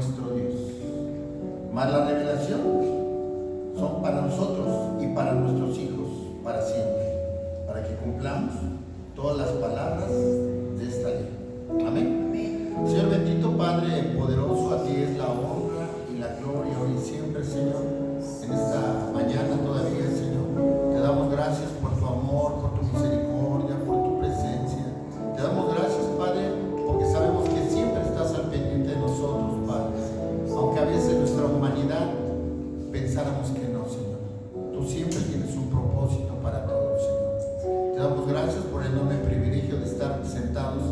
nuestro Dios. Mas la revelación son para nosotros y para nuestros hijos, para siempre, para que cumplamos todas las palabras de esta ley. Amén. Amén. Señor bendito, Padre poderoso, a ti es la honra y la gloria hoy y siempre, Señor. En esta mañana todavía, Señor, te damos gracias por tu amor, por tu misericordia, por tu presencia. Te damos gracias, Padre, porque sabemos que siempre estás al pendiente de nosotros, Padre. Aunque a veces nuestra humanidad pensáramos que no, Señor. Tú siempre tienes un propósito para todos, Señor. Te damos gracias por el enorme privilegio de estar sentados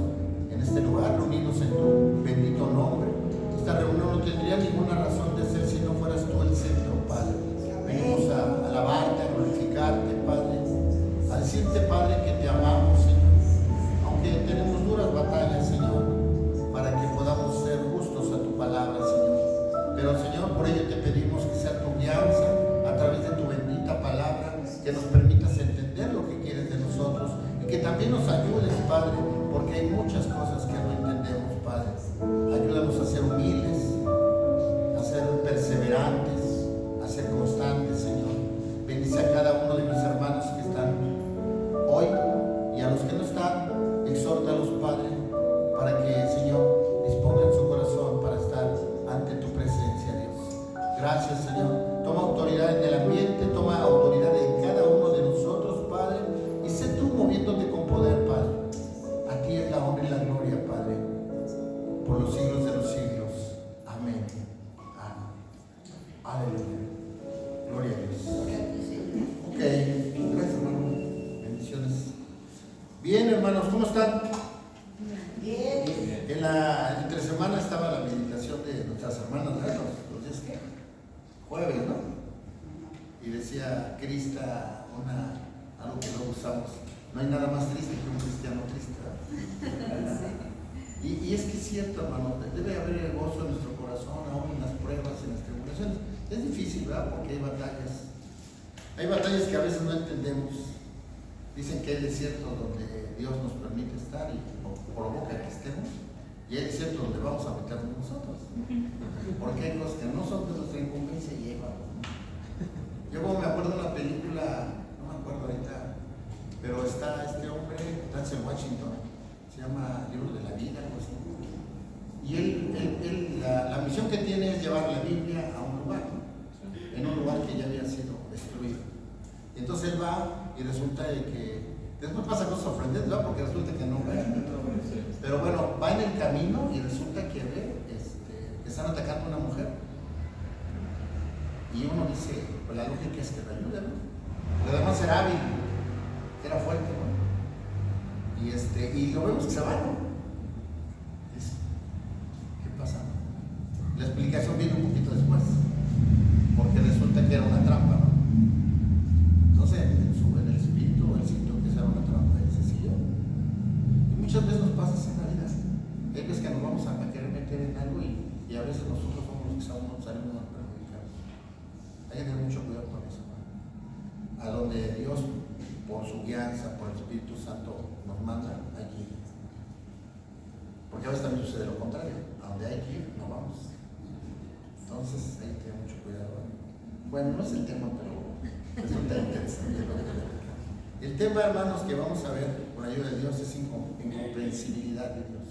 en este lugar, reunidos en tu bendito nombre. Esta reunión no tendría ninguna razón de ser si no fueras tú el centro, Padre. Venimos a alabarte, a glorificarte, Padre, a decirte, Padre, que te amamos, Señor, aunque tenemos duras batallas, Señor, para que podamos ser justos a tu palabra, Señor. Pero, Señor, por ello te pedimos que sea tu guianza a través de tu bendita palabra, que nos permitas entender lo que quieres de nosotros y que también nos ayudes, Padre, porque hay muchas cosas que no entendemos, Padre. Ayúdanos a ser humildes, a ser perseverantes, a ser constantes, Señor. Bendice a cada uno de mis hermanos que están hoy y a los que no están, exhórtalos, Padre, para que, Señor, dispongan su corazón para estar ante tu presencia, Dios. Gracias, Señor. Toma autoridad en el ambiente, toma autoridad en cada uno de nosotros, Padre, y sé tú moviéndote con poder, Padre. A ti es la honra y la gloria, Padre, por los siglos de los siglos. Amén. Amén. Aleluya. Gloria a Dios. Ok, gracias, hermano. Bendiciones. Bien, hermanos, ¿cómo están? Bien. En la entre semana estaba la meditación de nuestras hermanas, ¿verdad? Los días que jueves, ¿no? Y decía Crista algo que luego usamos: no hay nada más triste que un cristiano triste, ¿verdad? Y es que es cierto, hermano, debe haber el gozo en nuestro corazón, aún en las pruebas, en las tribulaciones. Es difícil, ¿verdad? Porque hay batallas. Hay batallas que a veces no entendemos. Dicen que hay desiertos donde Dios nos permite estar y provoca que estemos, y hay desiertos donde vamos a meternos nosotros. Porque hay cosas que no son de nuestra incumbencia y llevamos, ¿no? Yo como me acuerdo de una película, no me acuerdo ahorita, pero está este hombre, Denzel Washington, se llama Libro de la Vida, algo así. Y la misión que tiene es llevar la Biblia a un lugar, ¿no? En un lugar que ya había sido destruido. Entonces él va y resulta de que después pasa cosas sorprendentes, ¿no? Porque resulta que no ve. Pero bueno, va en el camino y resulta que ve que están atacando a una mujer. Y uno dice, pues la lógica es que le ayude, ¿no? Pero además era hábil, era fuerte, ¿no? Y lo vemos que se va, ¿no? ¿Qué pasa? La explicación viene un poquito después, porque resulta que era una trampa, ¿no? Entonces, en el espíritu, él sintió que esa era una trampa y se siguió. Y muchas veces nos pasa así en la vida. Hay veces que nos vamos a querer meter en algo y a veces nosotros somos los que salimos más perjudicados. Hay que tener mucho cuidado con eso, ¿no? A donde Dios, por su guianza, por el Espíritu Santo, nos manda, hay que ir. Porque a veces también sucede lo contrario. A donde hay que ir, no vamos. Entonces, hay que tener mucho cuidado. Bueno, no es el tema, pero resulta interesante. El tema, hermanos, que vamos a ver por ayuda de Dios es incomprensibilidad de Dios.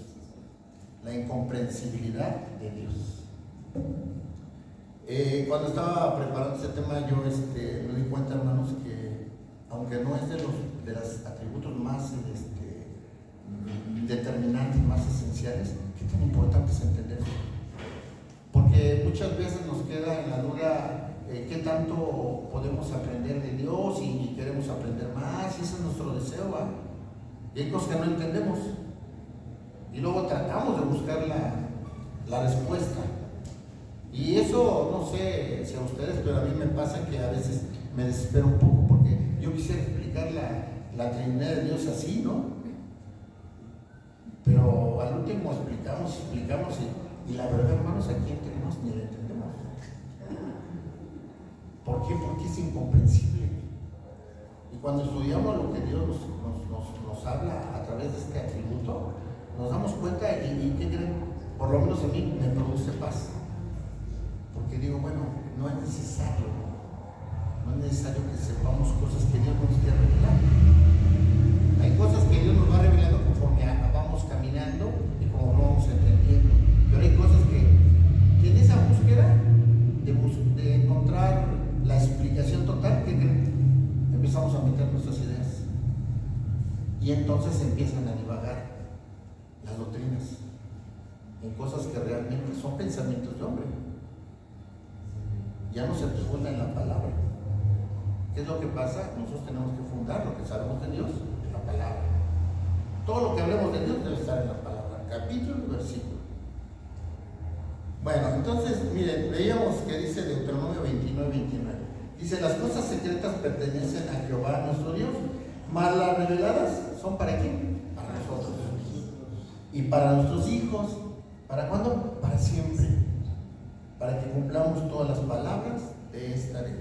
La incomprensibilidad de Dios. Cuando estaba preparando este tema, yo me di cuenta, hermanos, que aunque no es de los atributos más determinantes, más esenciales, qué tan importante es entenderlo. Porque muchas veces nos queda en la duda qué tanto podemos aprender de Dios y queremos aprender más, y ese es nuestro deseo, ¿va? Y hay cosas que no entendemos y luego tratamos de buscar la respuesta, y eso no sé si a ustedes, pero a mí me pasa que a veces me desespero un poco porque yo quisiera explicar la Trinidad de Dios así, ¿no? Pero al último explicamos y la verdad, hermanos, aquí entre nos ni la entendemos. ¿Por qué? Porque es incomprensible. Y cuando estudiamos lo que Dios nos habla a través de este atributo, nos damos cuenta y ¿qué creen? Por lo menos a mí me produce paz. porque digo, bueno, no es necesario que sepamos cosas que Dios nos quiere revelar. Hay cosas que Dios nos va revelando conforme vamos caminando y como vamos entendiendo, pero hay cosas que en esa búsqueda de encontrar la explicación total, ¿qué creen? Empezamos a meter nuestras ideas y entonces empiezan a divagar las doctrinas en cosas que realmente son pensamientos de hombre. Ya no se funda en la palabra. ¿Qué es lo que pasa? Nosotros tenemos que fundar lo que sabemos de Dios en la palabra. Todo lo que hablemos de Dios debe estar en la palabra, capítulo y versículo. Bueno, entonces, miren, veíamos que dice Deuteronomio 29. Dice, las cosas secretas pertenecen a Jehová nuestro Dios, mas las reveladas son ¿para quién? Para nosotros. Y para nuestros hijos. ¿Para cuándo? Para siempre. Para que cumplamos todas las palabras de esta ley.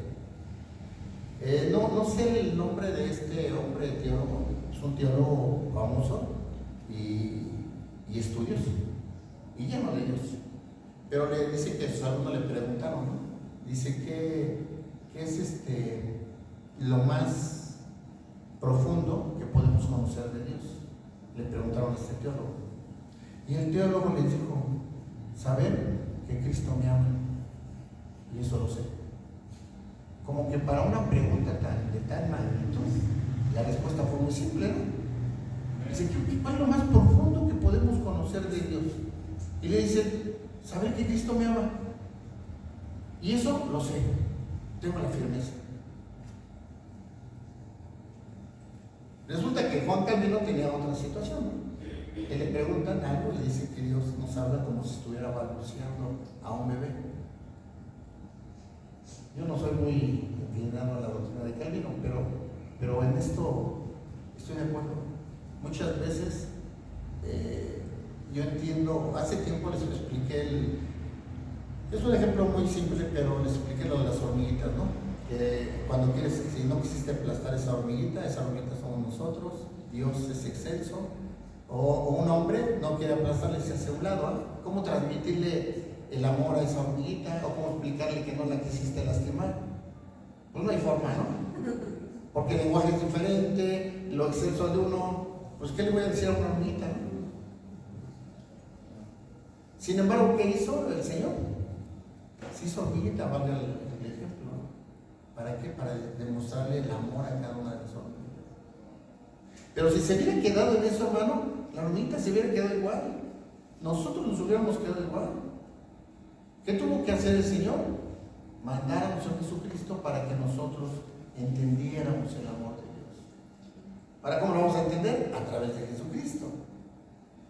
No sé el nombre de este hombre teólogo, es un teólogo famoso y estudioso, y lleno de Dios. Pero le dice que sus alumnos le preguntaron, ¿no? Dice que es lo más profundo que podemos conocer de Dios. Le preguntaron a este teólogo. Y el teólogo les dijo, saber que Cristo me ama. Y eso lo sé. Como que para una pregunta de tal magnitud, la respuesta fue muy simple, ¿no? Dice, ¿cuál es lo más profundo que podemos conocer de Dios? Y le dice, saber que Cristo me ama. Y eso lo sé, tengo la firmeza. Resulta que Juan Calvino tenía otra situación. Que le preguntan algo y le dice que Dios nos habla como si estuviera balbuceando a un bebé. Yo no soy muy inclinado a la doctrina de Calvino, pero en esto estoy de acuerdo. Muchas veces yo entiendo, hace tiempo les expliqué es un ejemplo muy simple, pero les expliqué lo de las hormiguitas, ¿no? Que cuando si no quisiste aplastar esa hormiguita somos nosotros, Dios es excelso, o un hombre no quiere aplastarle, se hace a un lado, ¿no? ¿Cómo transmitirle el amor a esa hormiguita, o cómo explicarle que no la quisiste lastimar? Pues no hay forma, ¿no? Porque el lenguaje es diferente, lo excelso de uno, pues ¿qué le voy a decir a una hormiguita, no? Sin embargo, ¿qué hizo el Señor? Se hizo hormiguita, valga el ejemplo, ¿no? ¿Para qué? Para demostrarle el amor a cada una de las hormiguitas. Pero si se hubiera quedado en eso, hermano, la hormiguita se hubiera quedado igual, nosotros nos hubiéramos quedado igual. ¿Qué tuvo que hacer el Señor? Mandar a nuestro Jesucristo para que nosotros entendiéramos el amor de Dios. ¿Para cómo lo vamos a entender? A través de Jesucristo.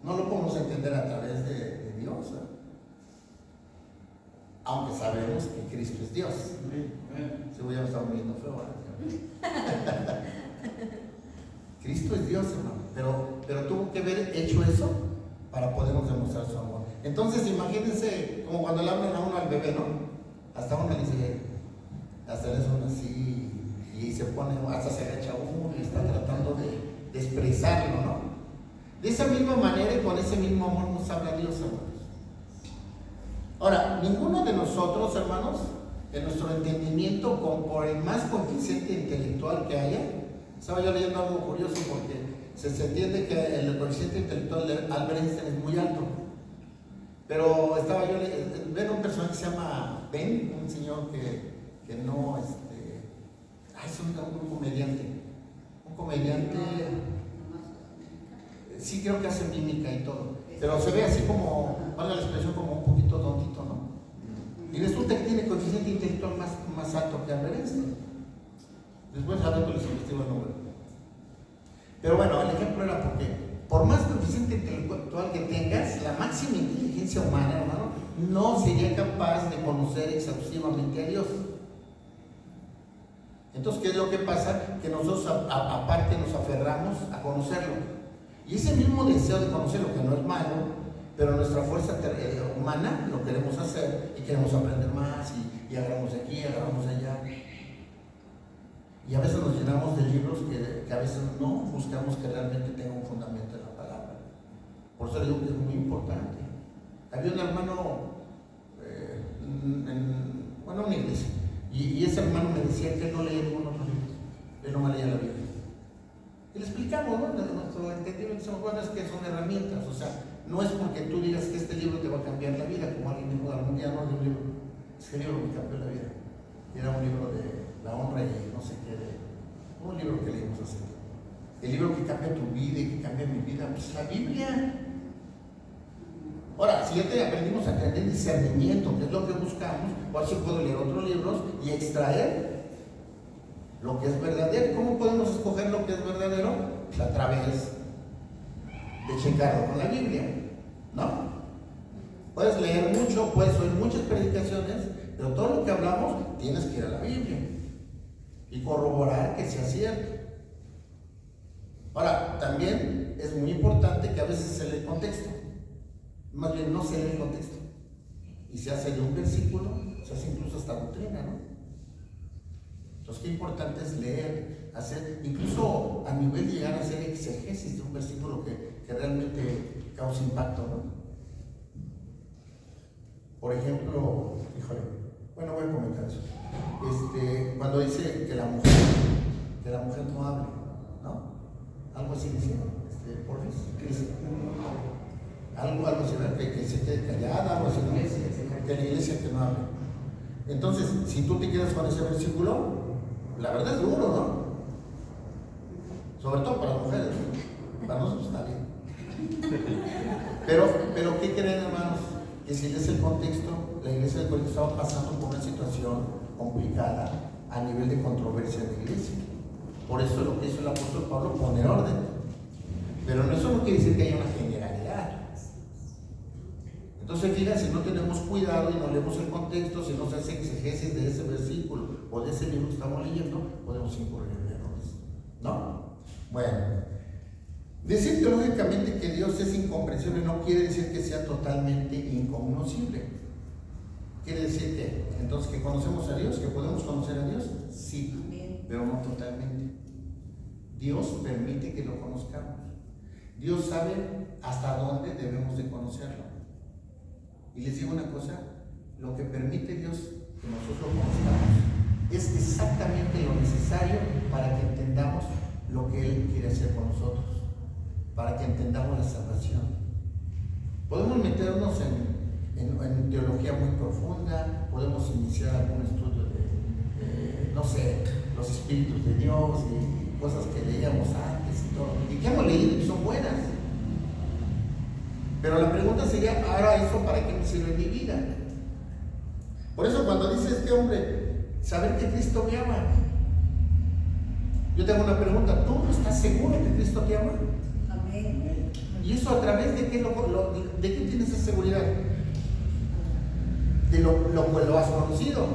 No lo podemos entender a través de Dios, ¿eh? Aunque sabemos que Cristo es Dios. Si voy a estar viendo feo, ¿verdad? Cristo es Dios, hermano, pero tuvo que haber hecho eso para podernos demostrar su amor. Entonces imagínense como cuando le hablan a uno al bebé, ¿no? Hasta uno le dice, hasta le son así, y se pone, hasta se agacha uno y está tratando de expresarlo, ¿no? De esa misma manera y con ese mismo amor nos habla Dios, hermanos. Ahora, ninguno de nosotros, hermanos, en nuestro entendimiento, por el más coeficiente intelectual que haya, estaba yo leyendo algo curioso porque se entiende que el coeficiente intelectual de Albert Einstein es muy alto. Pero estaba yo viendo un personaje que se llama Ben, un señor que no, es un comediante. Un comediante, sí creo que hace mímica y todo, pero se ve así como, valga la expresión, como un poquito tontito, ¿no? Y resulta que tiene coeficiente intelectual más alto que Albert Einstein. Después a rato les investigo el nombre. Pero bueno, el ejemplo era porque por más coeficiente intelectual que tengas, la máxima inteligencia humana, hermano, no sería capaz de conocer exhaustivamente a Dios. Entonces, ¿qué es lo que pasa? Que nosotros aparte nos aferramos a conocerlo. Y ese mismo deseo de conocerlo, que no es malo, pero nuestra fuerza humana lo queremos hacer y queremos aprender más y agarramos de aquí, agarramos de allá. Y a veces nos llenamos de libros que a veces no buscamos que realmente tengan un fundamento en la palabra. Por eso digo que es muy importante. Había un hermano una iglesia. Y ese hermano me decía que él no leía ningún otro libro. Él no me leía la Biblia. Y le explicamos, ¿no? De nuestro entendimiento, decimos, bueno, es que son herramientas. O sea, no es porque tú digas que este libro te va a cambiar la vida, como alguien dijo algún día, no, de un libro. Ese libro me cambió la vida. Era un libro de la honra y no sé qué, un libro que leímos así. El libro que cambia tu vida y que cambia mi vida, pues la Biblia. Ahora, si ya te aprendimos a tener discernimiento, que es lo que buscamos, ahora sí puedo leer otros libros y extraer lo que es verdadero. ¿Cómo podemos escoger lo que es verdadero? Pues a través de checarlo con la Biblia, ¿no? Puedes leer mucho, puedes oír muchas predicaciones, pero todo lo que hablamos tienes que ir a la Biblia y corroborar que sea cierto. Ahora, también es muy importante que a veces se lee el contexto. Más bien no se lee el contexto. Y se hace de un versículo, se hace incluso hasta doctrina, ¿no? Entonces, qué importante es leer, hacer, incluso a nivel de llegar a hacer exegesis de un versículo que realmente causa impacto, ¿no? Por ejemplo, híjole, bueno, voy a comentar eso. Cuando dice que la mujer no hable, ¿no? Algo así dice, por fin, ¿qué dice? Algo así, ¿verdad? Que se quede callada, algo así, ¿no? Que la iglesia que no hable. Entonces, si tú te quedas con ese versículo, la verdad es duro, ¿no? Sobre todo para las mujeres, ¿no? Para nosotros está bien. Pero ¿qué creen, hermanos? Que si lees el contexto, la iglesia de Corinto estaba pasando por una situación complicada a nivel de controversia de la iglesia. Por eso lo que hizo el apóstol Pablo, poner orden. Pero eso no quiere decir que haya una generalidad. Entonces, fíjense, si no tenemos cuidado y no leemos el contexto, si no se hace exegesis de ese versículo o de ese libro que estamos leyendo, podemos incurrir en errores, ¿no? Bueno, decir teológicamente que Dios es incomprensible no quiere decir que sea totalmente incognoscible. Quiere decir que, entonces, que conocemos a Dios, que podemos conocer a Dios, sí, pero no totalmente. Dios permite que lo conozcamos. Dios sabe hasta dónde debemos de conocerlo. Y les digo una cosa, lo que permite Dios que nosotros lo conozcamos es exactamente lo necesario para que entendamos lo que Él quiere hacer con nosotros, para que entendamos la salvación. Podemos meternos en teología muy profunda, podemos iniciar algún estudio de no sé, los espíritus de Dios y cosas que leíamos antes y todo, y que hemos leído y son buenas. Pero la pregunta sería, ¿ahora eso para qué me sirve en mi vida? Por eso cuando dice este hombre, saber que Cristo me ama, yo te hago una pregunta, ¿tú estás seguro que Cristo te ama? Amén. ¿Y eso a través de qué, de qué tienes esa seguridad? De lo has conocido.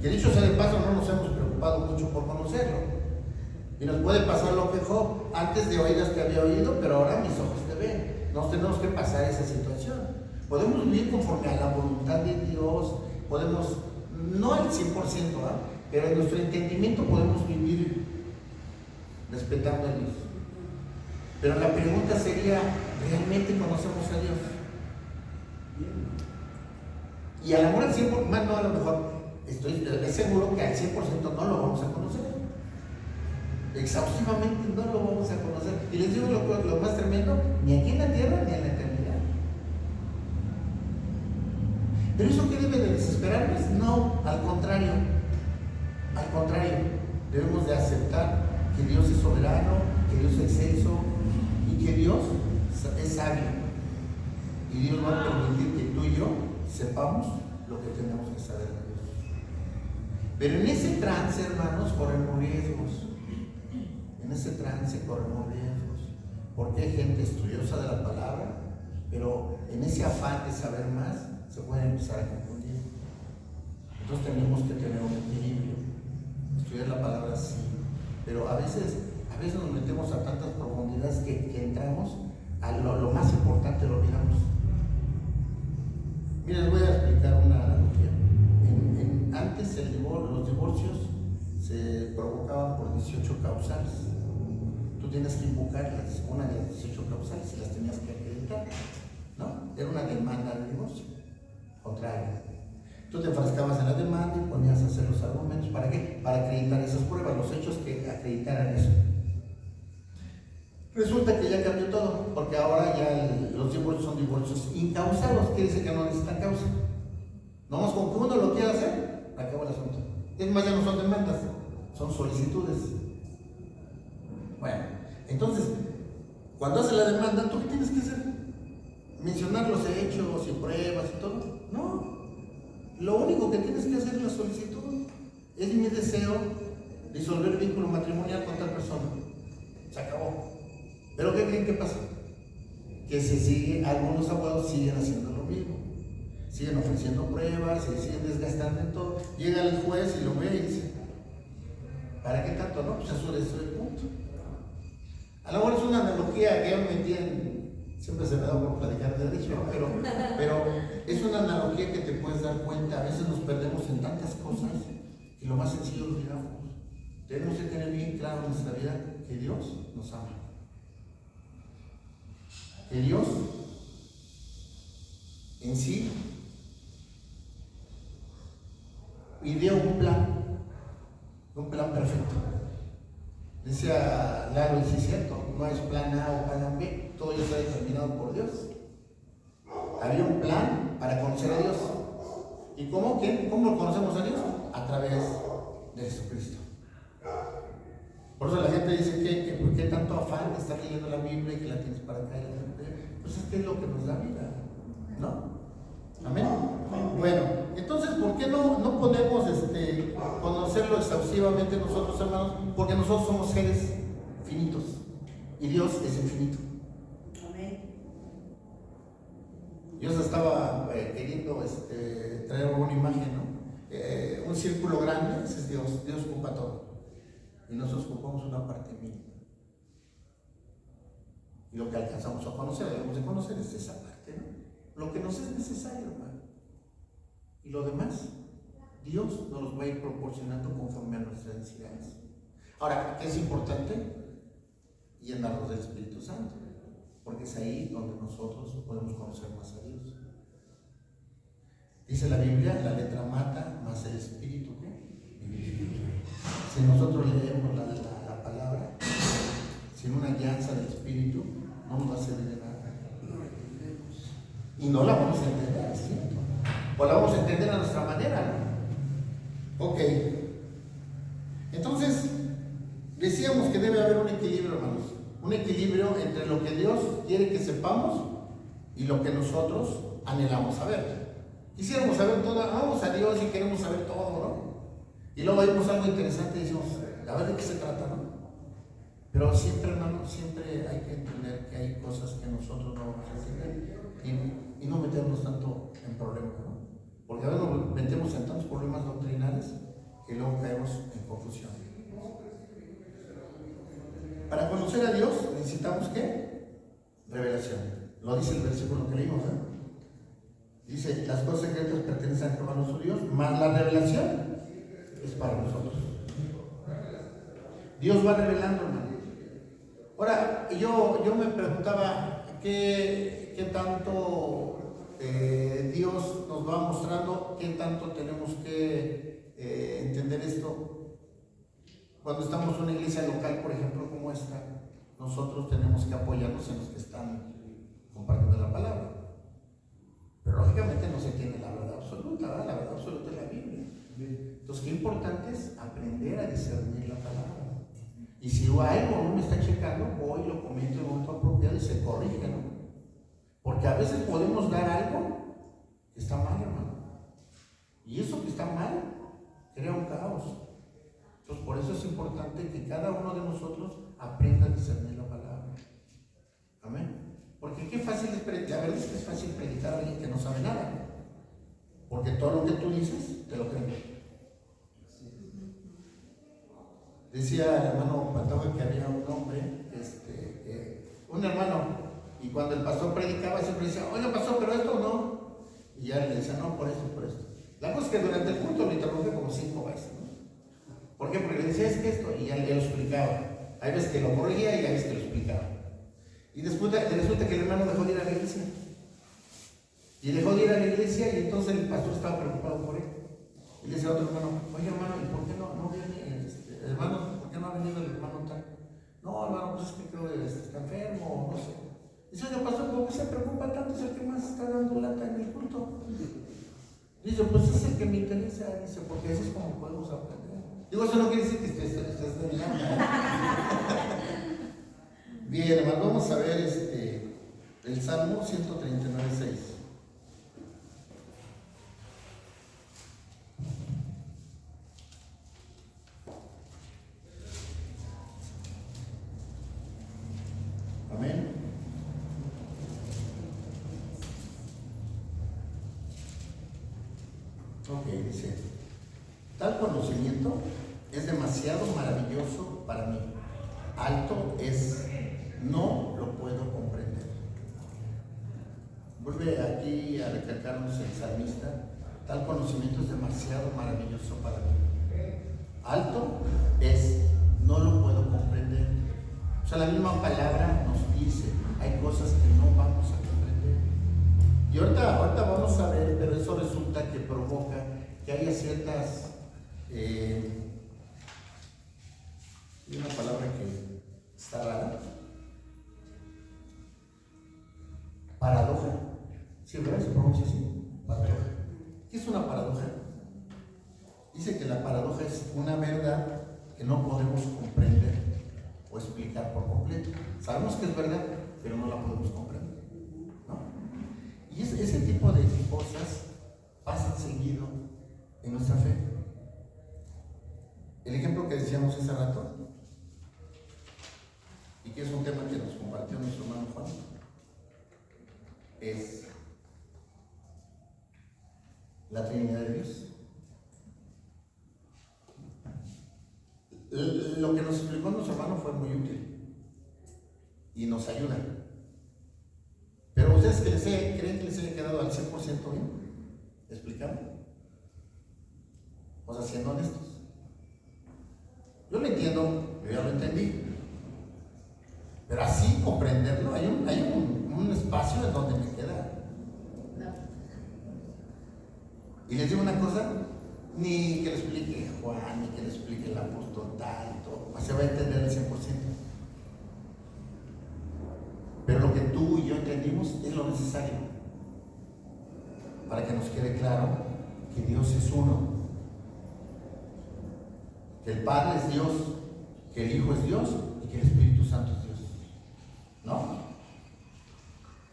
Que dicho sea de paso, no nos hemos preocupado mucho por conocerlo. Y nos puede pasar lo que Job, antes de oídas te había oído, pero ahora mis ojos te ven. Nos tenemos que pasar esa situación. Podemos vivir conforme a la voluntad de Dios, podemos, no al 100%, pero en nuestro entendimiento podemos vivir respetando a Dios. Pero la pregunta sería, ¿realmente conocemos a Dios? Y a lo mejor al 100%, más no, a lo mejor, estoy seguro que al 100% no lo vamos a conocer. Exhaustivamente no lo vamos a conocer. Y les digo lo más tremendo, ni aquí en la tierra ni en la eternidad. ¿Pero eso qué debe de desesperarnos? No, al contrario. Al contrario, debemos de aceptar que Dios es soberano, que Dios es excelso y que Dios es sabio. Y Dios va a permitir que tú y yo sepamos lo que tenemos que saber de Dios. Pero en ese trance, hermanos, corremos riesgos. En ese trance corremos riesgos, porque hay gente estudiosa de la palabra, pero en ese afán de saber más, se puede empezar a confundir. Entonces tenemos que tener un equilibrio, estudiar la palabra sí, pero a veces nos metemos a tantas profundidades que entramos a lo más importante, lo olvidamos. Miren, les voy a explicar una analogía. Antes los divorcios se provocaban por 18 causales. Tú tienes que invocarlas, una de las 18 causales, y las tenías que acreditar, ¿no? Era una demanda de divorcio contraria. Tú te enfrascabas en la demanda y ponías a hacer los argumentos. ¿Para qué? Para acreditar esas pruebas, los hechos que acreditaran eso. Resulta que ya cambió todo, porque ahora ya los divorcios son divorcios incausados, quiere decir que no necesitan causa. Nomás con que uno lo quiera hacer, acabó el asunto. Es más, ya no son demandas, son solicitudes. Bueno, entonces, cuando hace la demanda, ¿tú qué tienes que hacer? ¿Mencionar los hechos y pruebas y todo? No. Lo único que tienes que hacer es la solicitud. Es mi deseo disolver el vínculo matrimonial con tal persona. Se acabó. Pero ¿qué creen que pasa? Que se sigue, algunos abogados siguen haciendo lo mismo. Siguen ofreciendo pruebas, se siguen desgastando en todo. Llega el juez y lo ve y dice, ¿para qué tanto? No, pues eso es el punto. A lo mejor es una analogía que yo me metí siempre se me da por platicar de derecho, pero es una analogía que te puedes dar cuenta. A veces nos perdemos en tantas cosas y lo más sencillo lo digamos. Tenemos que tener bien claro en nuestra vida que Dios nos ama. Que Dios en sí ideó un plan perfecto. Decía Lalo, y sí es cierto, no es plan A o plan B, todo ya está determinado por Dios. Había un plan para conocer a Dios. ¿Y cómo conocemos a Dios? A través de Jesucristo. Por eso la gente dice ¿por qué tanto afán de estar leyendo la Biblia y que la tienes para acá? Pues es que es lo que nos da vida, ¿no? Amén. Bueno, entonces, ¿por qué no podemos conocerlo exhaustivamente nosotros, hermanos? Porque nosotros somos seres finitos y Dios es infinito. Amén. Dios estaba queriendo traer una imagen, ¿no? Un círculo grande, ese es Dios. Dios ocupa todo. Y nosotros ocupamos una parte mínima. Y lo que alcanzamos a conocer, debemos de conocer, es esa parte, ¿no? Lo que nos es necesario, hermano. Y lo demás, Dios nos los va a ir proporcionando conforme a nuestras necesidades. Ahora, ¿qué es importante? Llenarnos del Espíritu Santo, porque es ahí donde nosotros podemos conocer más a Dios. Dice la Biblia, la letra mata, más el Espíritu, ¿qué? Vivifica. Si nosotros leemos la palabra, sin una guianza del Espíritu, no nos va a servir de nada. Y no la vamos a entender, ¿cierto? O la vamos a entender a nuestra manera, ¿no? Ok. Entonces, decíamos que debe haber un equilibrio, hermanos. Un equilibrio entre lo que Dios quiere que sepamos y lo que nosotros anhelamos saber. Quisiéramos saber todo, vamos a Dios y queremos saber todo, ¿no? Y luego vemos algo interesante y decimos, a ver de qué se trata, ¿no? Pero siempre, hermanos, siempre hay que entender que hay cosas que nosotros no vamos a entender y no meternos tanto en problemas, ¿no? Porque a veces nos metemos en tantos problemas doctrinales que luego caemos en confusión. Para conocer a Dios necesitamos ¿qué? Revelación. Lo dice el versículo que leímos, ¿eh? Dice, las cosas secretas pertenecen a Jehová nuestro Dios, más la revelación es para nosotros. Dios va revelando, hermano. Ahora, yo me preguntaba qué tanto Dios nos va mostrando, qué tanto tenemos que entender esto. Cuando estamos en una iglesia local, por ejemplo, como esta, nosotros tenemos que apoyarnos en los que están compartiendo la palabra. Pero lógicamente no se tiene la verdad absoluta, ¿verdad? La verdad absoluta es la Biblia. Entonces, qué importante es aprender a discernir la palabra. Y si algo no me está checando, voy y lo comento en un momento apropiado y se corrige, ¿no? Porque a veces podemos dar algo que está mal, hermano. Y eso que está mal crea un caos. Entonces, por eso es importante que cada uno de nosotros aprenda a discernir la palabra. Amén. Porque qué fácil es predicar. La verdad es que es fácil predicar a alguien que no sabe nada, ¿no? Porque todo lo que tú dices, te lo creen. Decía el hermano Pantoja que había un hombre, un hermano, y cuando el pastor predicaba siempre decía, oiga pastor, pero esto no. Y ya le decía, no, por esto, por esto. La cosa es que durante el culto lo interrumpí como 5 veces, ¿no? ¿Por qué? Porque le decía, es que esto, y ya le lo explicaba. Hay veces que lo corregía y hay veces que lo explicaba. Y después resulta que el hermano dejó de ir a la iglesia. Y dejó de ir a la iglesia y entonces el pastor estaba preocupado por él. Y le decía a otro hermano, oye hermano, ¿y por qué no viene, hermano, por qué no ha venido el hermano tal? No, hermano, pues es que creo que está enfermo, no sé. Dice, oye pastor, ¿por qué se preocupa tanto? Es el que más está dando lata en el culto. Dice, pues es el que me interesa, dice, porque así es como podemos aprender. Digo, eso no quiere decir que estés de nada. Bien, hermano, vamos a ver el Salmo 139:6. Amén. Ok, dice, tal conocimiento es demasiado maravilloso para mí. Alto es, no lo puedo comprender. Vuelve aquí a recalcarnos el salmista, tal conocimiento es demasiado maravilloso para mí. Alto es, no lo puedo comprender. O sea, la misma palabra nos dice, hay cosas que no vamos a comprender. Y ahorita vamos a ver, pero eso resulta que provoca que haya ciertas, hay una palabra que está rara, paradoja. ¿Sí, verdad? ¿Se pronuncia así? Paradoja. ¿Qué es una paradoja? Dice que la paradoja es una verdad que no podemos comprender o explicar por completo. Sabemos que es verdad, pero no la podemos comprender, ¿no? Y ese tipo de cosas pasan seguido en nuestra fe. El ejemplo que decíamos hace rato, y que es un tema que nos compartió nuestro hermano Juan, es la Trinidad de Dios. Lo que nos explicó nuestro hermano fue muy útil y nos ayuda. Pero ustedes creen que les haya quedado al 100% bien explicado, o sea, siendo honestos. Yo lo entiendo, yo ya lo entendí, pero así comprenderlo, hay un espacio en donde me queda. Y les digo una cosa, ni que le explique Juan, ni que le explique el apóstol tal, todo, pues se va a entender al 100%. Pero lo que tú y yo entendimos es lo necesario para que nos quede claro que Dios es uno, que el Padre es Dios, que el Hijo es Dios y que el Espíritu Santo es Dios, ¿no?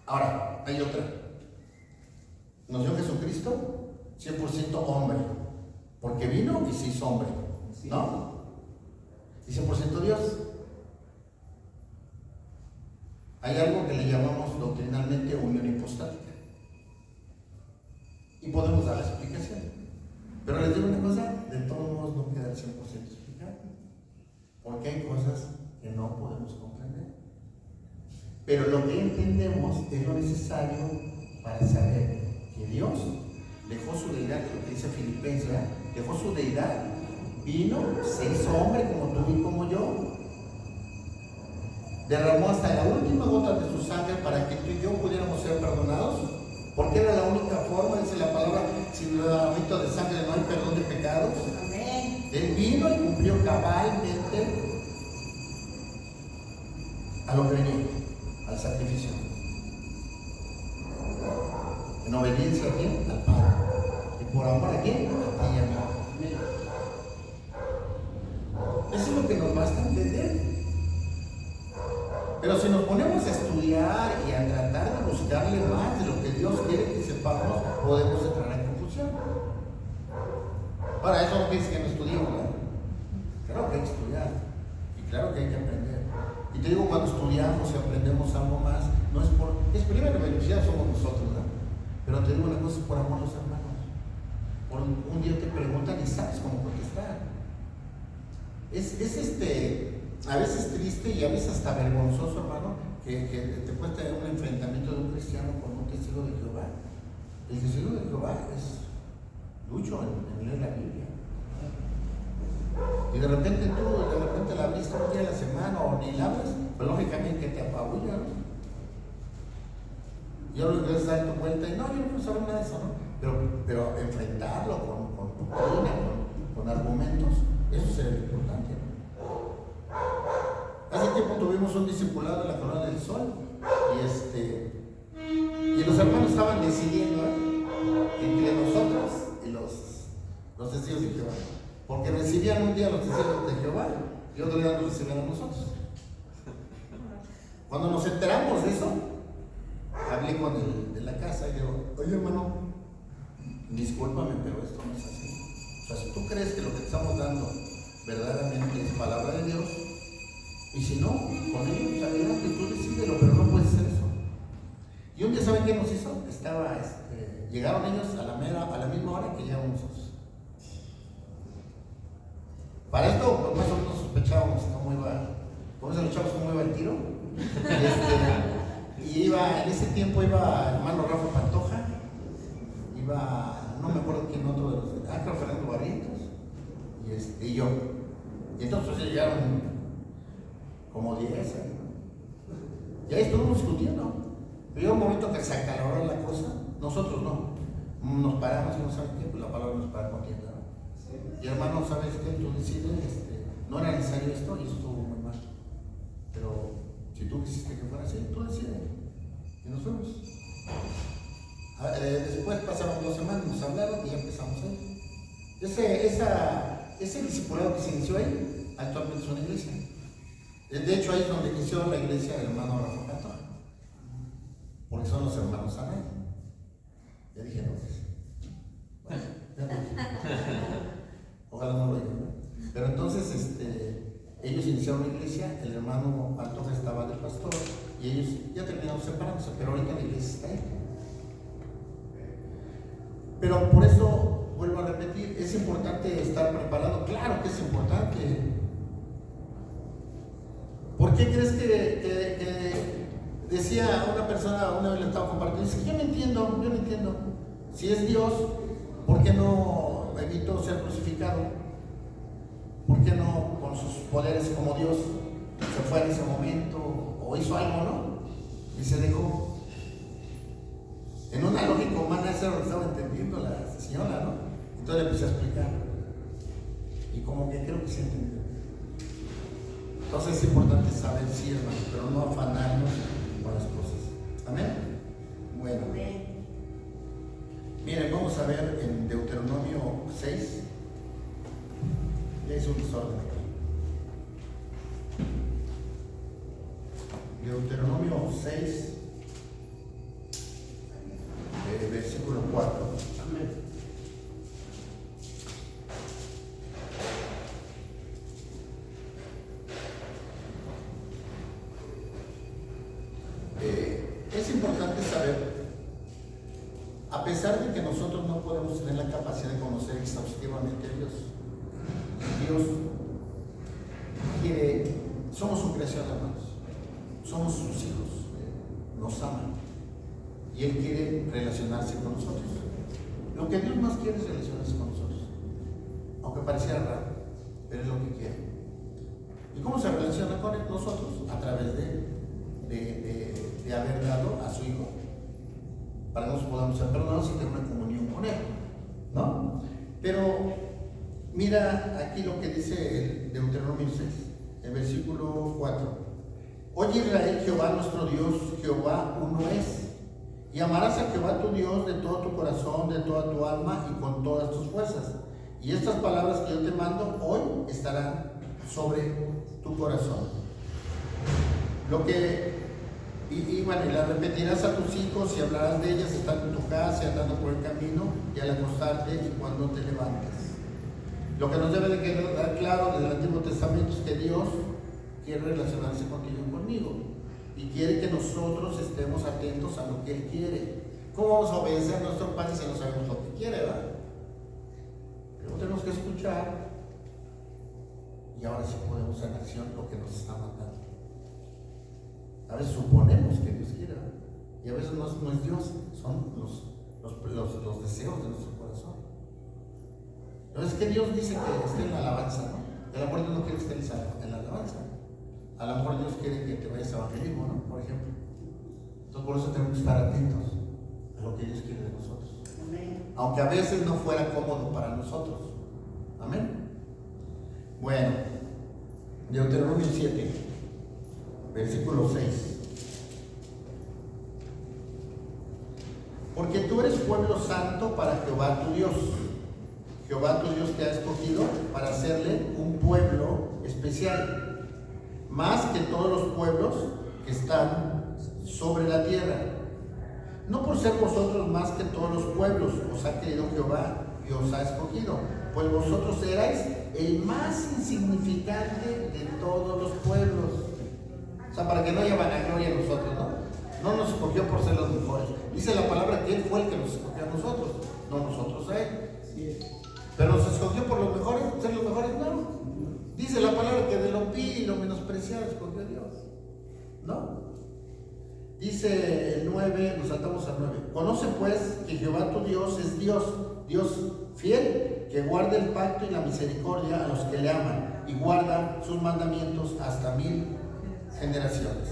Ahora, hay otra. Nos dio Jesucristo 100% hombre, porque vino y se hizo hombre, ¿no? Y 100% Dios. Hay algo que le llamamos doctrinalmente unión hipostática. Y podemos dar la explicación. Pero les digo una cosa, de todos modos no queda al 100% explicado. Porque hay cosas que no podemos comprender. Pero lo que entendemos es lo necesario para saber que Dios dejó su deidad, que lo que dice Filipenses, dejó su deidad, vino, se hizo hombre como tú y como yo, derramó hasta la última gota de su sangre para que tú y yo pudiéramos ser perdonados, porque era la única forma, dice la palabra, sin el derramamiento de sangre no hay perdón de pecados. Amén. Él vino y cumplió cabalmente a lo que venía, al sacrificio, en obediencia a quién, al Padre, y por amor a quién, a ti y a mí. Eso es lo que nos basta entender. Pero si nos ponemos a estudiar y a tratar de buscarle más de lo que Dios quiere que sepamos, podemos entrar en confusión. Para eso no pienses que no estudiamos, ¿no? Claro que hay que estudiar y claro que hay que aprender. Y te digo, cuando estudiamos y aprendemos algo más, no es por... Es primero beneficiados somos nosotros, ¿no? Pero te digo una cosa, por amor a los hermanos. Por un día te preguntan y sabes cómo contestar. A veces triste y a veces hasta vergonzoso, hermano, que te puede tener un enfrentamiento de un cristiano con un testigo de Jehová. El testigo de Jehová es lucho en leer la Biblia. Y de repente la abriste un día a la semana o ni la abres, pues lógicamente que te apabulla, ¿no? Y ahora lo que es dar tu cuenta y no, yo no quiero saber nada de eso, ¿no? Pero enfrentarlo con doctrina, con argumentos, eso sería importante, ¿no? Hace tiempo tuvimos un discipulado en la Corona del Sol y los hermanos estaban decidiendo entre nosotros y los testigos de Jehová, porque recibían un día los testigos de Jehová y otro día nos recibían a nosotros. Cuando nos enteramos de eso, hablé con el de la casa y digo, oye hermano, discúlpame, pero esto no es así. O sea, si tú crees que lo que te estamos dando verdaderamente es palabra de Dios, y si no, con ellos adelante, tú decídelo, pero no puedes hacer eso. Y un día, ¿saben qué nos hizo? Llegaron ellos a la misma hora que llegamos nosotros. Para esto, pues más o menos sospechábamos cómo se lo echábamos, cómo iba el tiro. Y en ese tiempo iba el hermano Rafa Pantoja, no me acuerdo quién otro de los, creo Fernando Barrientos, y yo. Y entonces llegaron como 10 ahí. Y ahí estuvimos discutiendo. Pero llegó un momento que se acaloró la cosa, nosotros no. Nos paramos y no saben qué, pues la palabra nos para contienda, ¿no? Sí. Y hermano, ¿sabes qué? Tú decides, no era necesario esto y estuvo muy mal. Pero si tú quisiste que fuera así, tú decides. Y nos fuimos. Después pasaron 2 semanas, nos hablaron y ya empezamos ahí. Ese discipulado que se inició ahí, actualmente es una iglesia. De hecho, ahí es donde inició la iglesia del hermano Rafa Pantoja, porque son los hermanos Amén. Ya dije, no, pues. Bueno, ya no. Ojalá no lo digan, ¿no? Pero entonces, ellos iniciaron una iglesia, el hermano Pantoja estaba de pastor, y ellos ya terminaron separándose, pero ahorita la iglesia está ahí. Pero por eso, vuelvo a repetir, es importante estar preparado. Claro que es importante. ¿Por qué crees que decía una persona, una vez le estaba compartiendo, dice, yo no entiendo, si es Dios, ¿por qué no evitó ser crucificado? ¿Por qué no con sus poderes como Dios se fue en ese momento o hizo algo, no? Y se dejó. En una lógica humana eso lo estaba entendiendo la señora, ¿no? Entonces le empecé a explicar. Y como que creo que se entendió. Entonces es importante saber sí, hermano, pero no afanarnos con las cosas. ¿Amén? Bueno. Miren, vamos a ver en Deuteronomio 6. Ya hice un desorden aquí. Deuteronomio 6, versículo 4. Amén. Es importante saber, a pesar de que nosotros no podemos tener la capacidad de conocer exhaustivamente a Dios quiere, somos su creación, hermanos, somos sus hijos, nos ama y Él quiere relacionarse con nosotros. Lo que Dios más quiere es relacionarse con nosotros, aunque pareciera raro, pero es lo que quiere. ¿Y cómo se relaciona con nosotros? A través de haber dado a su Hijo para que nos podamos ser perdonados y tener una comunión con Él, ¿no? Pero mira aquí lo que dice el Deuteronomio 6, el versículo 4. Oye Israel, Jehová nuestro Dios, Jehová uno es, y amarás a Jehová tu Dios de todo tu corazón, de toda tu alma y con todas tus fuerzas. Y estas palabras que yo te mando hoy estarán sobre tu corazón. Lo que y las repetirás a tus hijos y hablarás de ellas estando en tu casa y andando por el camino y al acostarte y cuando te levantes. Lo que nos debe de quedar claro desde el Antiguo Testamento es que Dios quiere relacionarse contigo y conmigo y quiere que nosotros estemos atentos a lo que Él quiere. ¿Cómo vamos a obedecer a nuestro Padre si no sabemos lo que quiere, verdad? Pero tenemos que escuchar y ahora sí podemos hacer en acción lo que nos está mandando. A veces suponemos que Dios quiere, ¿verdad? Y a veces no es Dios, son los deseos de nuestro corazón. Entonces, que Dios dice que esté en la alabanza, ¿no? El amor de Dios no quiere que esté en la alabanza. A lo mejor Dios quiere que te vayas a evangelismo, ¿no? Por ejemplo. Entonces por eso tenemos que estar atentos a lo que Dios quiere de nosotros. Amén. Aunque a veces no fuera cómodo para nosotros. Amén. Bueno, Deuteronomio 7, versículo 6. Porque tú eres pueblo santo para Jehová tu Dios. Jehová tu Dios te ha escogido para hacerle un pueblo especial, más que todos los pueblos que están sobre la tierra. No por ser vosotros más que todos los pueblos, os ha querido Jehová y os ha escogido, pues vosotros erais el más insignificante de todos los pueblos. O sea, para que no haya vanagloria en nosotros, ¿no? No nos escogió por ser los mejores. Dice la palabra que Él fue el que nos escogió a nosotros, no nosotros a Él. Pero nos escogió por los mejores, ser los mejores, no. Dice la palabra que de lo vil y lo menospreciado escogió a Dios, ¿no? Dice el 9, nos saltamos al 9. Conoce pues que Jehová tu Dios es Dios, Dios fiel, que guarda el pacto y la misericordia a los que le aman y guarda sus mandamientos hasta 1000 generaciones.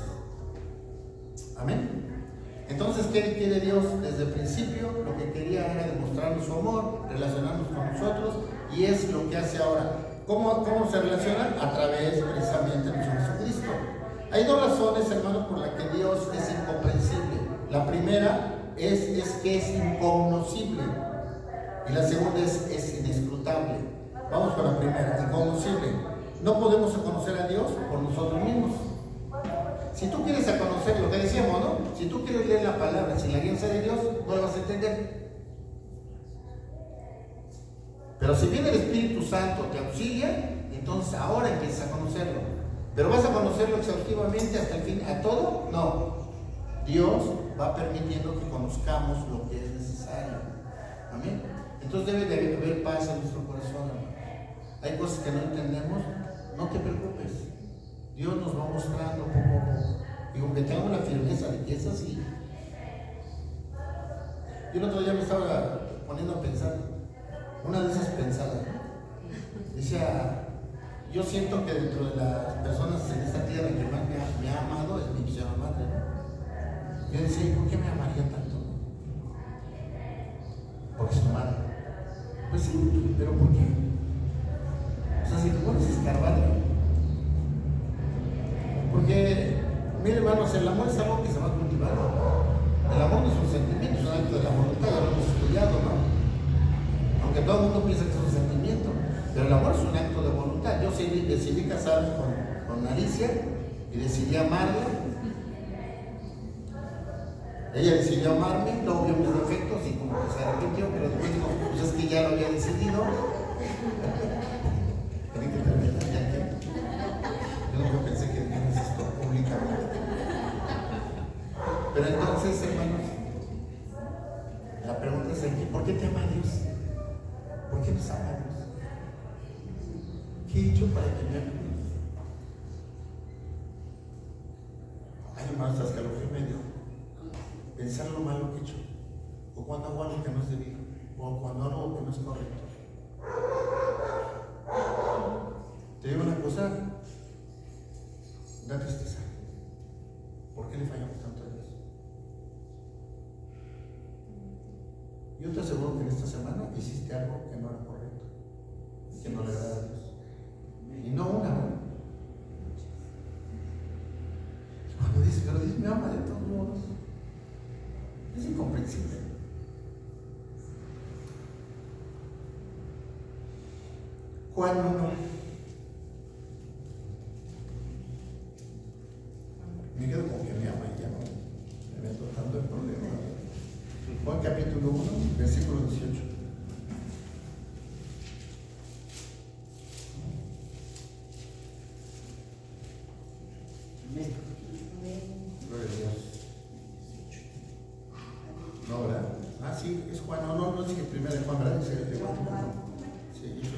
Amén. Entonces, ¿qué quiere Dios? Desde el principio lo que quería era demostrarnos su amor, relacionarnos con nosotros, y es lo que hace ahora. ¿Cómo se relaciona? A través precisamente de nuestro Jesucristo. Hay dos razones, hermanos, por las que Dios es incomprensible. La primera es que es incognoscible, y la segunda es inescrutable. Vamos con la primera, incognoscible. No podemos conocer a Dios por nosotros mismos. Si tú quieres conocer lo que decíamos, ¿no? Si tú quieres leer la palabra sin la guía de Dios, no la vas a entender. Pero si viene el Espíritu Santo, te auxilia, entonces ahora empiezas a conocerlo. Pero vas a conocerlo exhaustivamente hasta el fin, ¿a todo? No. Dios va permitiendo que conozcamos lo que es necesario. Amén. Entonces debe de haber paz en nuestro corazón, hermano. Hay cosas que no entendemos, no te preocupes. Dios nos va mostrando poco a poco. Y con que tengamos la firmeza de que es así. Yo el otro día me estaba poniendo a pensar, una de esas pensadas, ¿no? Decía, yo siento que dentro de las personas en esta tierra que más me ha amado es mi señora madre, ¿no? Yo decía, ¿y por qué me amaría tanto? Porque es tu madre. Pues sí, pero ¿por qué? O sea, si tú pones a escarbarle. Porque, mire, hermanos, el amor es algo que se va cultivando. El amor no es un sentimiento, es un acto de la voluntad, ya lo hemos estudiado, ¿no? Aunque todo el mundo piensa que es un sentimiento, pero el amor es un acto de voluntad. Yo decidí casarme con Alicia y decidí amarla. Ella decidió amarme, luego vio mis defectos y como que se arrepintió, pero después digo, pues es que ya lo había decidido. Yo nunca pensé que dijéramos esto públicamente. Pero entonces, hermanos, la pregunta es aquí, ¿por qué te ama Dios? ¿Por qué nos ama Dios? ¿Qué he hecho para que me ame Dios? Ay, hermanos, hasta escalofrío medio. Pensar lo malo que he hecho, o cuando hago algo que no es debido, o cuando hago algo que no es correcto. Te digo una cosa, da tristeza. ¿Por qué le fallamos tanto a Dios? Yo te aseguro que en esta semana hiciste algo que no era correcto, que no le agrada a Dios. Y no una, ¿no? Cuando dices, pero Dios me ama de todos modos. Es incomprensible. Juan 1. Me quedo con que me ama y ya no me meto tanto el problema. Juan capítulo 1, versículo 18. Amén. Gloria a Dios. No, ¿verdad? Ah, sí, es Juan. No dije primero de Juan, ¿verdad? Dice de Juan. Sí, yo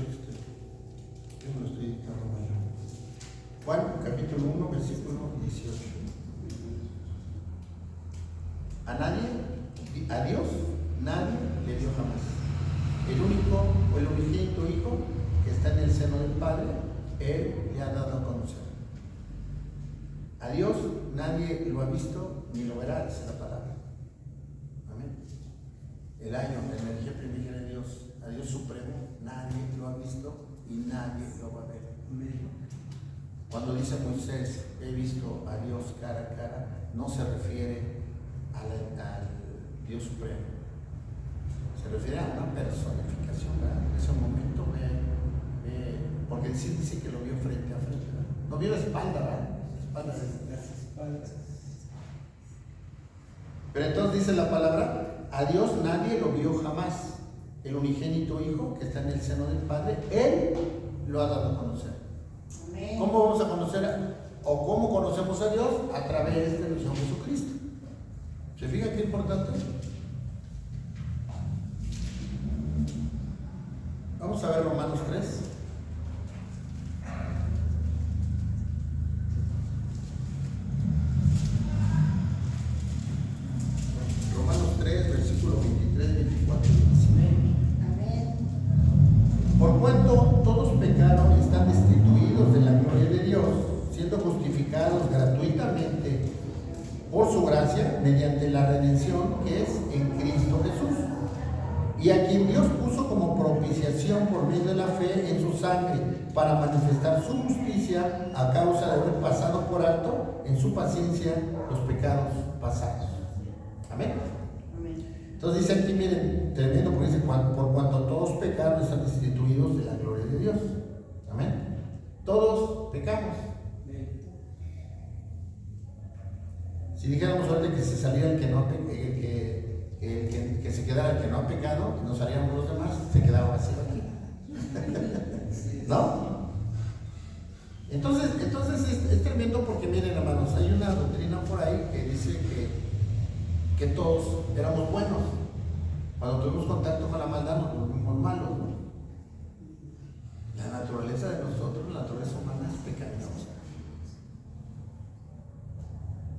me lo estoy dictando mal. Juan capítulo 1, versículo 18. A Dios, nadie le dio jamás. El único o el unigénito Hijo que está en el seno del Padre, Él le ha dado a conocer. A Dios nadie lo ha visto ni lo verá, dice la palabra. Amén. El año, la energía primigenia de Dios, a Dios supremo, nadie lo ha visto y nadie lo va a ver. Amén. Cuando dice Moisés, he visto a Dios cara a cara, no se refiere al Dios supremo, se refiere a una personificación, ¿verdad? En ese momento porque dice que lo vio frente a frente, ¿verdad? No vio la espalda, ¿verdad? Las espaldas. Pero entonces dice la palabra, a Dios nadie lo vio jamás. El unigénito Hijo que está en el seno del Padre, Él lo ha dado a conocer. Amén. ¿Cómo vamos a conocer o cómo conocemos a Dios? A través de nuestro Jesucristo. ¿Se fija qué importante? Vamos a ver Romanos 3. Romanos 3, versículo 23, 24 y 25. Amén. Por cuanto todos pecaron y están destituidos de la gloria de Dios, siendo justificados gratuitamente por su gracia, mediante la redención que es en Cristo Jesús, y a quien Dios puso como propiciación por medio de la fe en su sangre, para manifestar su justicia a causa de haber pasado por alto en su paciencia los pecados pasados. Amén. Entonces dice aquí, miren, tremendo, porque dice, por cuanto todos pecaron, están destituidos de la gloria de Dios. Amén. Todos pecamos. Si dijéramos ahorita que se saliera el que no que se quedara el que no ha pecado y nos salíamos los demás, se quedaba vacío aquí. ¿No? Entonces es tremendo, porque miren, hermanos, hay una doctrina por ahí que dice que todos éramos buenos. Cuando tuvimos contacto con la maldad nos volvimos malos, ¿no? La naturaleza de nosotros, la naturaleza humana, es pecaminosa.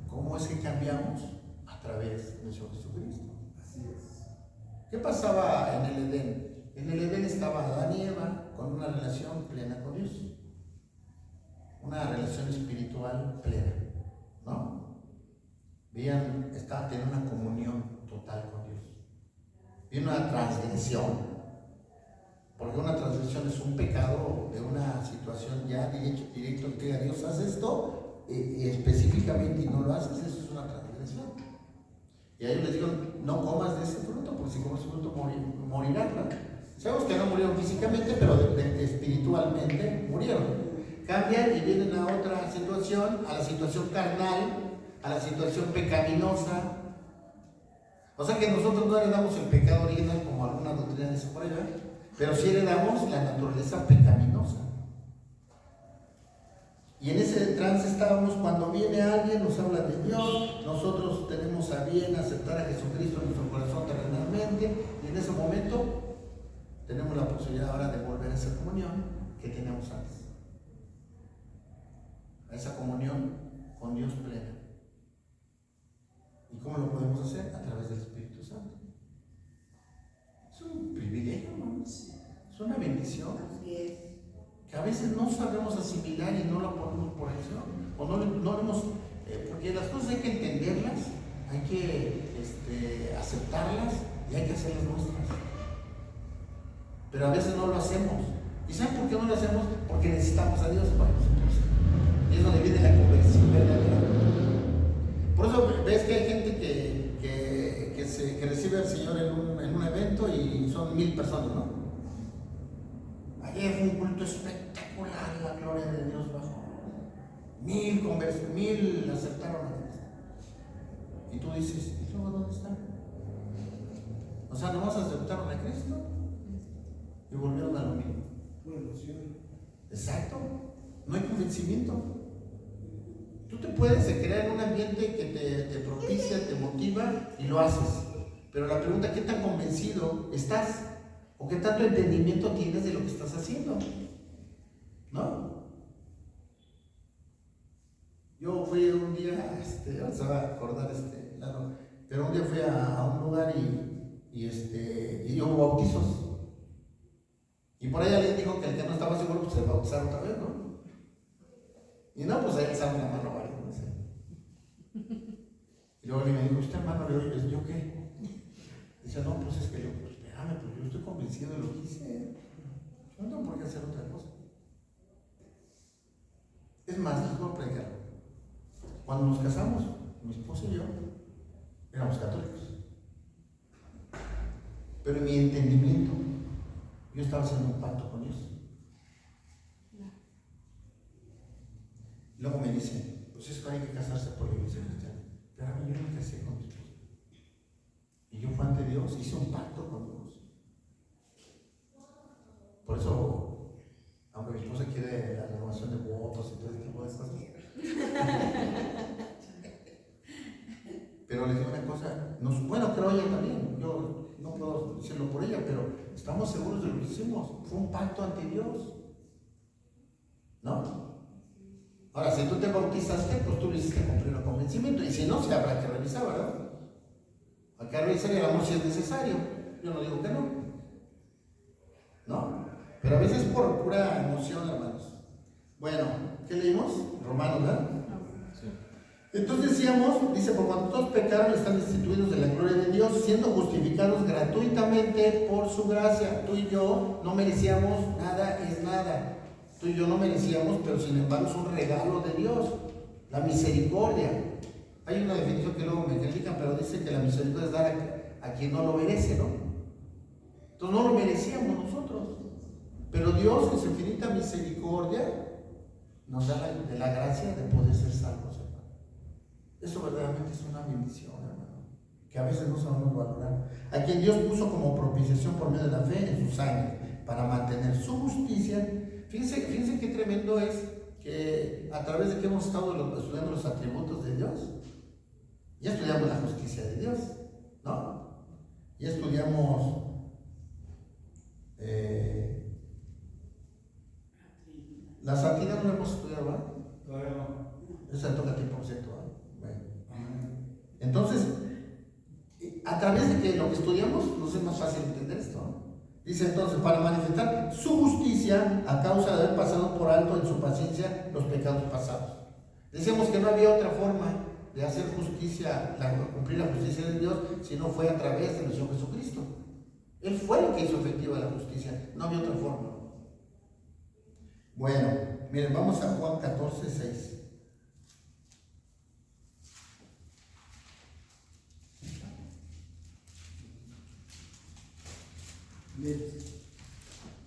¿Cómo es que cambiamos? A través de nuestro Jesucristo. Así es. ¿Qué pasaba en el Edén? En el Edén estaba Adán y Eva con una relación plena con Dios. Una relación espiritual plena, ¿no? Tenían una comunión total con Dios. Y una transgresión. Porque una transgresión es un pecado de una situación ya directo que diga Dios, haz esto, y específicamente, y no lo haces, eso es una transgresión. Y a ellos les digo, no comas de ese fruto, porque si comes ese fruto morirán. Sabemos que no murieron físicamente, pero espiritualmente murieron. Cambian y vienen a otra situación, a la situación carnal, a la situación pecaminosa. O sea que nosotros no heredamos el pecado original como alguna doctrina dice por allá, pero sí heredamos la naturaleza pecaminosa. Y en ese trance estábamos cuando viene alguien, nos habla de Dios, nosotros tenemos a bien aceptar a Jesucristo en nuestro corazón terrenalmente, y en ese momento tenemos la posibilidad ahora de volver a esa comunión que teníamos antes. A esa comunión con Dios plena. ¿Y cómo lo podemos hacer? A través del Espíritu Santo. Es un privilegio, ¿no? Es una bendición. Así es. Que a veces no sabemos asimilar y no la ponemos por acción. O no lo hemos, porque las cosas hay que entenderlas, hay que aceptarlas y hay que hacerlas nuestras. Pero a veces no lo hacemos. ¿Y saben por qué no lo hacemos? Porque necesitamos a Dios para nosotros. Y es donde viene la conversión verdadera. Por eso ves que hay gente que recibe al Señor en un evento y son 1000 personas, ¿no? Ayer fue un culto espectacular, la gloria de Dios bajó. 1000 conversiones, 1000 aceptaron a Cristo. Y tú dices, ¿y luego dónde están? O sea, nomás aceptaron a Cristo y volvieron a lo mismo. Exacto. No hay convencimiento. Tú te puedes crear en un ambiente que te propicia, te motiva y lo haces. Pero la pregunta, ¿qué tan convencido estás? ¿O qué tanto entendimiento tienes de lo que estás haciendo? ¿No? Yo fui un día, se va a acordar claro, pero un día fui a un lugar y hubo bautizos. Y por ahí alguien dijo que el que no estaba seguro, pues se bautizara otra vez, ¿no? Y no, pues ahí alzaron la mano varios, no sé. Y luego me dijo, ¿usted hermano? Le digo, ¿yo qué? Dice, no, pues es que yo, pues espérame, pues yo estoy convencido de lo que hice. Yo no tengo por qué hacer otra cosa. Es más, les voy a predicar. Cuando nos casamos, mi esposa y yo éramos católicos. Pero en mi entendimiento, yo estaba haciendo un pacto con Dios. Luego me dice, pues es que hay que casarse por la iglesia cristiana. Pero a mí yo no me casé con mi esposa. Y yo fue ante Dios, hice un pacto con Dios. Por eso, aunque mi esposa quiere la renovación de votos y todo ese tipo de cosas. Pero les digo una cosa, bueno, creo ella también, yo no puedo decirlo por ella, pero estamos seguros de lo que hicimos. Fue un pacto ante Dios. ¿No? Ahora, si tú te bautizaste, pues tú lo hiciste con pleno convencimiento. Y si no, se habrá que revisar, ¿verdad? Hay que revisar el amor si es necesario. Yo no digo que no. ¿No? Pero a veces por pura emoción, hermanos. Bueno, ¿qué leímos? Romanos, ¿verdad? Sí. Entonces decíamos, dice, por cuanto todos pecaron, están destituidos de la gloria de Dios, siendo justificados gratuitamente por su gracia. Tú y yo no merecíamos nada, es nada. Tú y yo no merecíamos, pero sin embargo es un regalo de Dios. La misericordia. Hay una definición que luego me critican, pero dice que la misericordia es dar a quien no lo merece, ¿no? Entonces no lo merecíamos nosotros. Pero Dios, en su infinita misericordia, nos da la gracia de poder ser salvos, hermano. Eso verdaderamente es una bendición, hermano, que a veces no sabemos valorar. A quien Dios puso como propiciación por medio de la fe en su sangre, para mantener su justicia. Fíjense qué tremendo es que a través de que hemos estado estudiando los atributos de Dios, ya estudiamos la justicia de Dios, ¿no? Ya estudiamos la santidad, no la hemos estudiado, ¿verdad? Todavía no. Eso toca tiempo cierto, ¿verdad? Bueno. Entonces, a través de que lo que estudiamos nos es más fácil entender esto, ¿no? Dice entonces, para manifestar su justicia a causa de haber pasado por alto en su paciencia los pecados pasados. Decíamos que no había otra forma de hacer justicia, cumplir la justicia de Dios, si no fue a través del Señor Jesucristo. Él fue el que hizo efectiva la justicia, no había otra forma. Bueno, miren, vamos a Juan 14:6.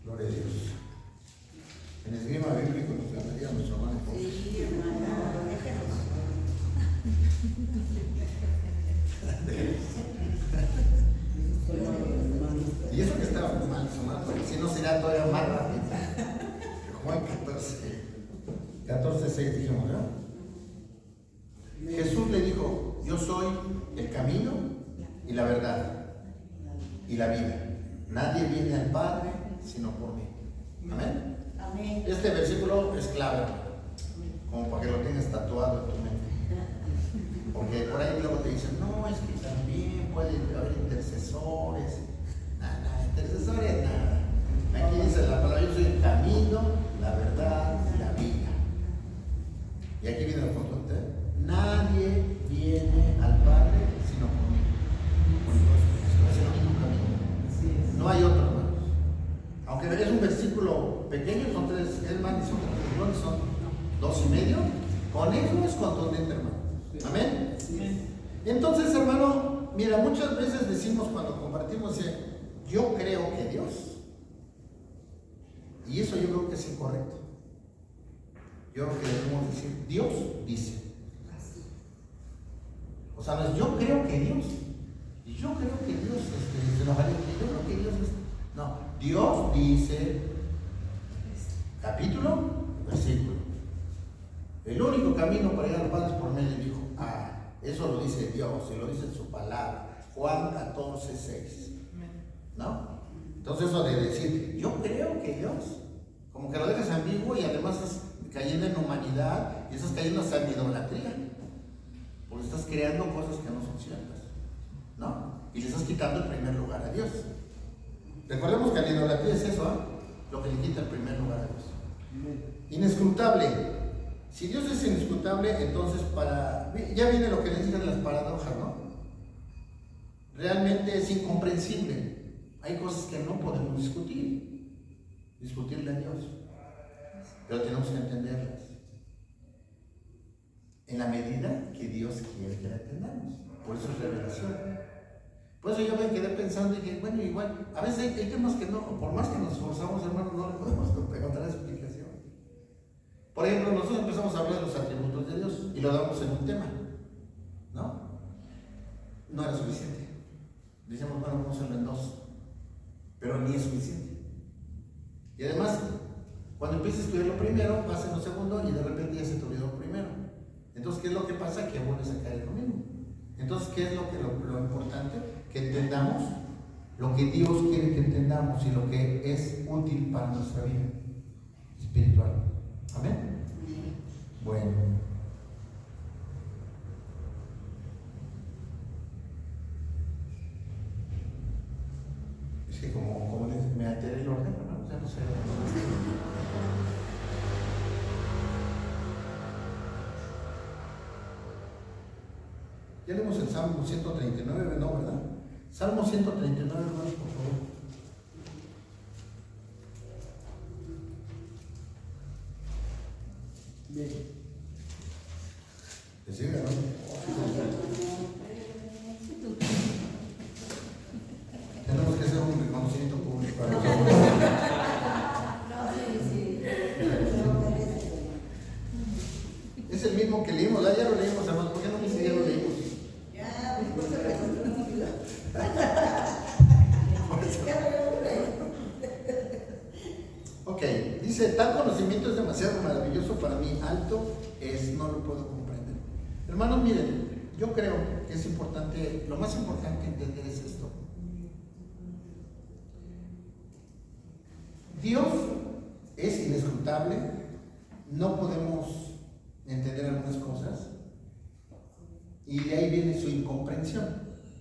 Gloria a Dios. En esgrima bíblico nos ganaría nuestro hermano. Sí, hermana. Y eso que estaba mal, porque si no será todavía más rápido. Juan 14:6 dijimos, ¿no? Jesús le dijo, yo soy el camino y la verdad y la vida. Nadie viene al Padre sino por mí. Amén. Amén. Este versículo es clave, como para que lo tengas tatuado en tu mente. Porque por ahí luego te dicen, no, es que también puede haber intercesores. Nada, intercesores, nada. Aquí dice la palabra, yo soy el camino, la verdad y la vida. Y aquí viene lo importante. Nadie viene al Padre sino por mí. Es el único camino. No hay otro, hermanos. Aunque es un versículo pequeño, son 3, hermanos, son 2.5. Con eso es contundente, hermano. Amén. Entonces, hermano, mira, muchas veces decimos cuando compartimos, yo creo que Dios. Y eso yo creo que es incorrecto. Yo creo que debemos decir, Dios dice. O sea, no es yo creo que Dios. Y yo creo que Dios se enojaría. Yo creo que Dios es. No, Dios dice, capítulo, versículo. El único camino para llegar al Padre es por medio del Hijo. Eso lo dice Dios, y lo dice en su palabra. Juan 14:6. ¿No? Entonces eso de decir, yo creo que Dios, como que lo dejas ambiguo y además estás cayendo en humanidad y estás cayendo hasta en idolatría. Porque estás creando cosas que no son ciertas. ¿No? Y le estás quitando el primer lugar a Dios. Recordemos que la idolatría es eso, lo que le quita el primer lugar a Dios. Inescrutable. Si Dios es indiscutible, entonces ya viene lo que les dije de las paradojas, ¿no? Realmente es incomprensible. Hay cosas que no podemos discutirle a Dios, pero tenemos que entenderlas en la medida que Dios quiere que la entendamos. Por eso es revelación. Por eso yo me quedé pensando y dije, bueno, igual, a veces hay temas que no, por más que nos esforzamos, hermanos, no le podemos encontrar explicación. Por ejemplo, nosotros empezamos a hablar de los atributos de Dios y lo damos en un tema, ¿no? No era suficiente. Decíamos, bueno, vamos a hacerlo en 2, pero ni es suficiente. Y además, cuando empiezas a estudiar lo primero, vas en lo segundo y de repente ya se te olvidó lo primero. Entonces, ¿qué es lo que pasa? Que vuelves a caer en lo mismo. Entonces, ¿qué es lo importante? Que entendamos lo que Dios quiere que entendamos y lo que es útil para nuestra vida espiritual. ¿Amén? Bueno. Es que como me alteré el orden, ¿no? Ya no sé. Ya leemos el Salmo 139, ¿no? ¿Verdad? Salmo 139, hermanos, por favor. Bien. ¿Le sigue, no? Tenemos que hacer un reconocimiento público. Es el mismo que leímos, ya lo leímos, hermanos. ¿Por qué no me dice ya lo leímos? Ya, después se reconocido. Ok, dice, tal conocimiento es demasiado maravilloso para mí, alto es, no lo puedo comprender. Hermanos, miren, yo creo que es importante, lo más importante entender es esto. Dios es inescrutable, no podemos entender algunas cosas y de ahí viene su incomprensión,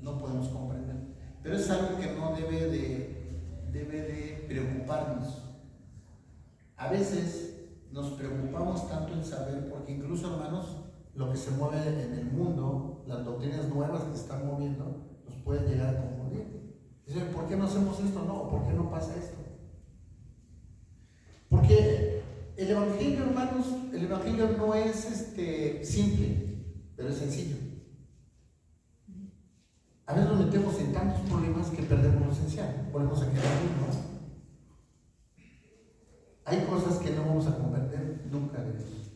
no podemos comprender, pero es algo que no debe de preocuparnos. A veces nos preocupamos tanto en saber, porque incluso, hermanos, lo que se mueve en el mundo, las doctrinas nuevas que se están moviendo, nos pueden llegar a confundir. Dicen, ¿por qué no hacemos esto? No, ¿por qué no pasa esto? Porque el Evangelio, hermanos, el Evangelio no es simple, pero es sencillo. A veces nos metemos en tantos problemas que perdemos lo esencial, ponemos a quedar ¿no? Hay cosas que no vamos a comprender nunca de Dios.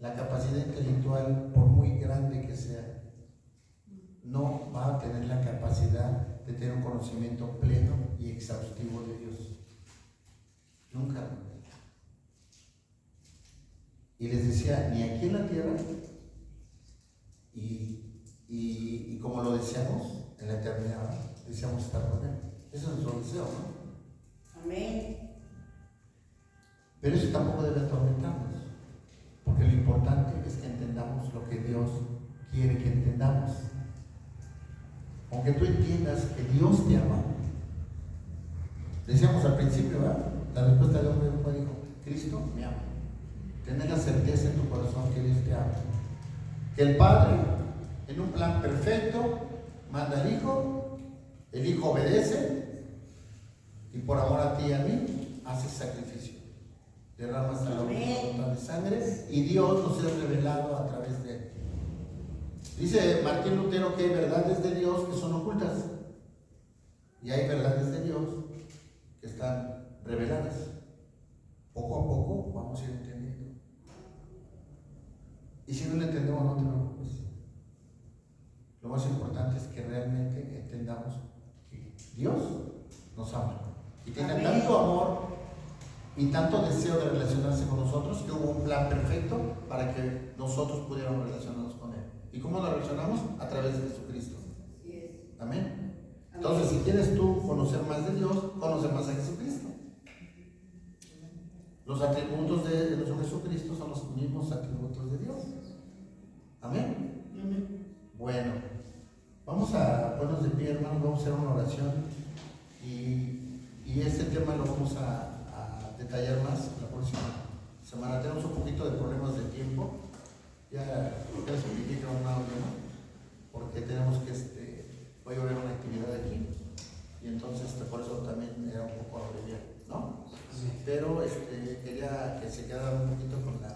La capacidad intelectual, por muy grande que sea, no va a tener la capacidad de tener un conocimiento pleno y exhaustivo de Dios. Nunca. Y les decía, ni aquí en la tierra, y como lo deseamos en la eternidad, deseamos estar con Él. Ese es nuestro deseo, ¿no? Amén. Pero eso tampoco debe atormentarnos, porque lo importante es que entendamos lo que Dios quiere que entendamos. Aunque tú entiendas que Dios te ama, decíamos al principio, ¿verdad? La respuesta de hombre dijo, Cristo me ama. Tener la certeza en tu corazón que Dios te ama. Que el Padre, en un plan perfecto, manda al Hijo, el Hijo obedece, y por amor a ti y a mí, hace sacrificio. Derrama hasta la gota de sangre, y Dios nos es revelado a través de él. Dice Martín Lutero que hay verdades de Dios que son ocultas, y hay verdades de Dios que están reveladas. Poco a poco vamos a ir entendiendo. Y si no lo entendemos, no te preocupes. Lo más importante es que realmente entendamos que Dios nos ama y tiene tanto amor y tanto deseo de relacionarse con nosotros que hubo un plan perfecto para que nosotros pudiéramos relacionarnos con Él. ¿Y cómo nos relacionamos? A través de Jesucristo. Amén. Entonces, si quieres tú conocer más de Dios, conocer más a Jesucristo. Los atributos de nuestro Jesucristo son los mismos atributos de Dios. Amén. Bueno, vamos a ponernos de pie, hermanos, vamos a hacer una oración y este tema lo vamos a detallar más la próxima semana. Tenemos un poquito de problemas de tiempo. Ya les expliqué que era un audio, ¿no? Porque tenemos que, hoy va a haber una actividad aquí. Y entonces por eso también era un poco abreviar, ¿no? Sí. Pero quería que se quedaran un poquito con la